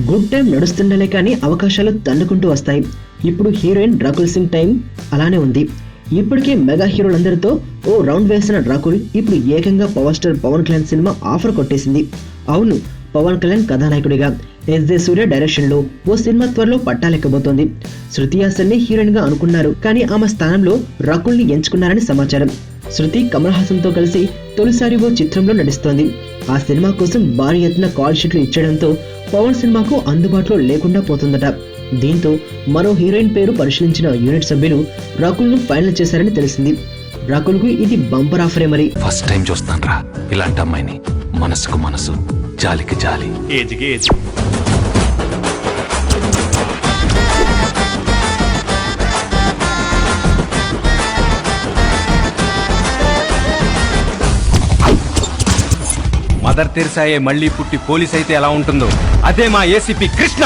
Good time నడుస్తుండలే కానీ అవకాశాలు తండుకుంటూ వస్తాయి. ఇప్పుడు హీరోయిన్ రాకుల్ సింగ్ టైం అలానే ఉంది. ఇప్పటికే మెగా హీరోలందరితో ఓ రౌండ్ వేసిన రాకుల్ ఇప్పుడు ఏకంగా power star Pawan Kalyan cinema offer కొట్టేసింది. అవును, పవన్ కళ్యాణ్ కథానాయకుడిగా ఎస్.జే. సూర్య డైరెక్షన్ లో ఓ సినిమా త్వరలో పట్టాలెక్కబోతోంది. శృతి హాసన్ హీరోయిన్ గా అనుకున్నారు, కానీ ఆమె స్థానంలో రాకుల్ ని ఎంచుకున్నారని సమాచారం. శృతి కమల్ హాసన్ తో కలిసి తొలిసారి ఓ చిత్రంలో నటిస్తోంది. ఆ సినిమా కోసం భారీ ఎత్తున కాల్ షీట్లు ఇచ్చడంతో పవన్ సినిమాకు అందుబాటులో లేకుండా పోతుందట. దీంతో మరో హీరోయిన్ పేరు పరిశీలించిన యూనిట్ సభ్యులు రాకుల్ ను ఫైనల్ చేశారని తెలిసింది. రాకుల్ కు ఇది బంపర్ ఆఫరే. మరి ఫస్ట్ టైం చూస్తాను ఇలాంటి అమ్మాయిని, మనసుకు మనసు, జాలికి జాలి. ఏజ్కి ఏజ్. మదర్ తెరిసాయే మళ్ళీ పుట్టి పోలీస్ అయితే ఎలా ఉంటుందో అదే మా ఏసీపీ కృష్ణ.